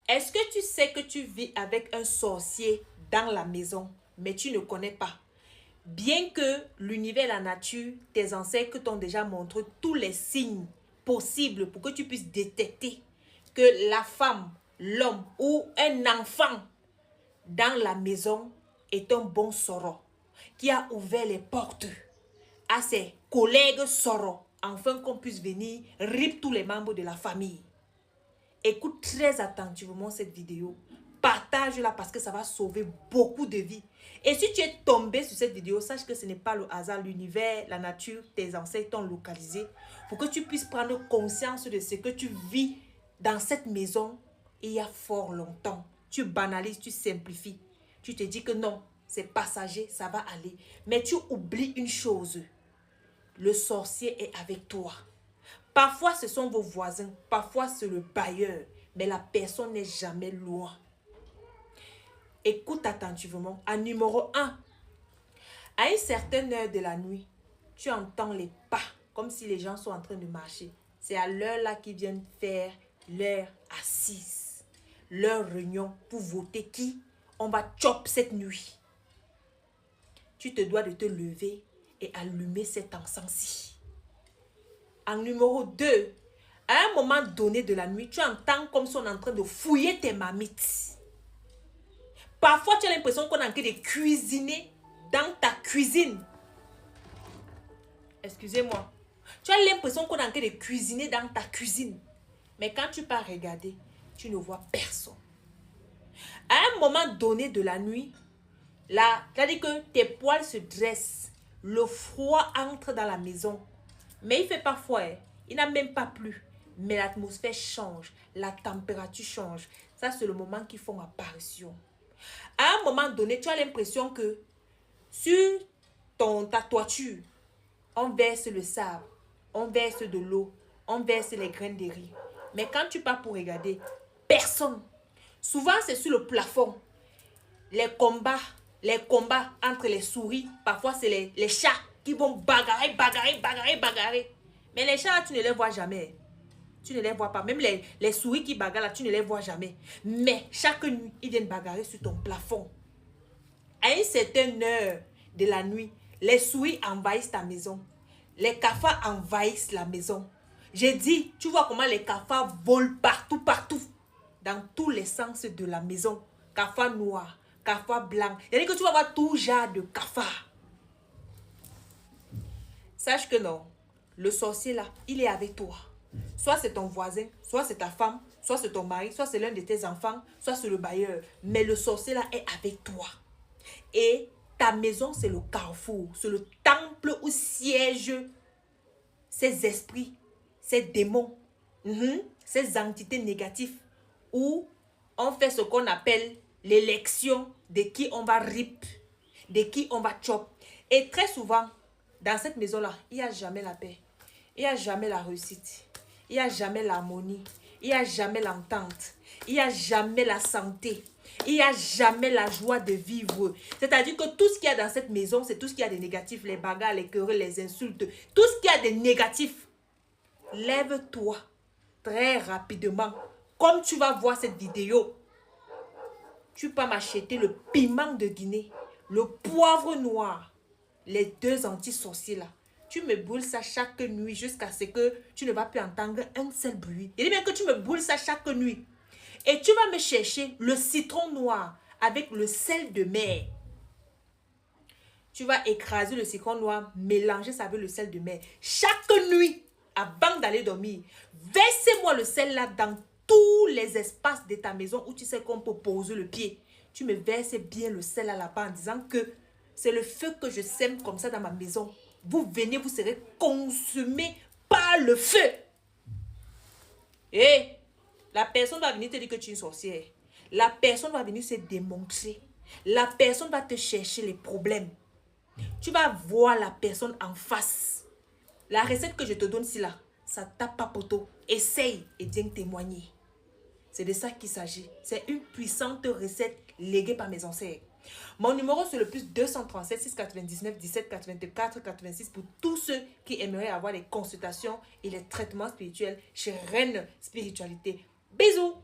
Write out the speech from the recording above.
Est-ce que tu sais que tu vis avec un sorcier dans la maison, mais tu ne connais pas? Bien que l'univers et la nature, tes ancêtres t'ont déjà montré tous les signes possibles pour que tu puisses détecter que la femme, l'homme ou un enfant dans la maison est un bon soror qui a ouvert les portes à ses collègues sorors afin qu'on puisse venir rip tous les membres de la famille. Écoute très attentivement cette vidéo. Partage-la parce que ça va sauver beaucoup de vies. Et si tu es tombé sur cette vidéo, sache que ce n'est pas le hasard. L'univers, la nature, tes ancêtres t'ont localisé pour que tu puisses prendre conscience de ce que tu vis dans cette maison il y a fort longtemps. Tu banalises, tu simplifies. Tu te dis que non, c'est passager, ça va aller. Mais tu oublies une chose. Le sorcier est avec toi. Parfois, ce sont vos voisins. Parfois, c'est le bailleur. Mais la personne n'est jamais loin. Écoute attentivement. À numéro 1, à une certaine heure de la nuit, tu entends les pas, comme si les gens sont en train de marcher. C'est à l'heure là qu'ils viennent faire leur assise, leur réunion pour voter qui on va chop cette nuit. Tu te dois de te lever et allumer cet encens-ci. En numéro 2, à un moment donné de la nuit, tu entends comme si on est en train de fouiller tes marmites. Parfois, tu as l'impression qu'on est en train de cuisiner dans ta cuisine. Excusez-moi. Tu as l'impression qu'on est en train de cuisiner dans ta cuisine. Mais quand tu pars regarder, tu ne vois personne. À un moment donné de la nuit, là, c'est-à-dire que tes poils se dressent. Le froid entre dans la maison. Mais il ne fait pas froid. Il n'a même pas plu. Mais l'atmosphère change. La température change. Ça, c'est le moment qu'ils font apparition. À un moment donné, tu as l'impression que sur ta toiture, on verse le sable, on verse de l'eau, on verse les graines de riz. Mais quand tu pars pour regarder, personne. Souvent, c'est sur le plafond. Les combats entre les souris, parfois c'est les chats qui vont bagarrer. Mais les chats, tu ne les vois jamais. Tu ne les vois pas. Même les souris qui bagarrent là, tu ne les vois jamais. Mais chaque nuit, ils viennent bagarrer sur ton plafond. À une certaine heure de la nuit, les souris envahissent ta maison. Les cafards envahissent la maison. J'ai dit, tu vois comment les cafards volent partout. Dans tous les sens de la maison. Cafards noirs, cafards blancs. C'est-à-dire que tu vas voir tout genre de cafards. Sache que non, le sorcier là, il est avec toi. Soit c'est ton voisin, soit c'est ta femme, soit c'est ton mari, soit c'est l'un de tes enfants, soit c'est le bailleur. Mais le sorcier là est avec toi. Et ta maison, c'est le carrefour, c'est le temple où siègent ces esprits, ces démons, ces entités négatives, où on fait ce qu'on appelle l'élection de qui on va rip, de qui on va chop. Et très souvent, dans cette maison-là, il n'y a jamais la paix, il n'y a jamais la réussite, il n'y a jamais l'harmonie, il n'y a jamais l'entente, il n'y a jamais la santé. Il n'y a jamais la joie de vivre. C'est-à-dire que tout ce qu'il y a dans cette maison, c'est tout ce qu'il y a de négatif. Les bagarres, les querelles, les insultes. Tout ce qu'il y a de négatif. Lève-toi très rapidement. Comme tu vas voir cette vidéo, tu peux m'acheter le piment de Guinée, le poivre noir, les 2 anti-sorciers là. Tu me brûles ça chaque nuit jusqu'à ce que tu ne vas plus entendre un seul bruit. Il dit bien que tu me brûles ça chaque nuit. Et tu vas me chercher le citron noir avec le sel de mer. Tu vas écraser le citron noir, mélanger ça avec le sel de mer. Chaque nuit, avant d'aller dormir, versez-moi le sel là dans tous les espaces de ta maison où tu sais qu'on peut poser le pied. Tu me verses bien le sel là-bas en disant que c'est le feu que je sème comme ça dans ma maison. Vous venez, vous serez consumés par le feu. Et la personne va venir te dire que tu es une sorcière. La personne va venir se démontrer. La personne va te chercher les problèmes. Tu vas voir la personne en face. La recette que je te donne ici là, ça tape pas poteau. Essaye et viens témoigner. C'est de ça qu'il s'agit. C'est une puissante recette léguée par mes ancêtres. Mon numéro c'est le plus 237 699 17 84 86 pour tous ceux qui aimeraient avoir les consultations et les traitements spirituels chez Reine Spiritualité. Bisous!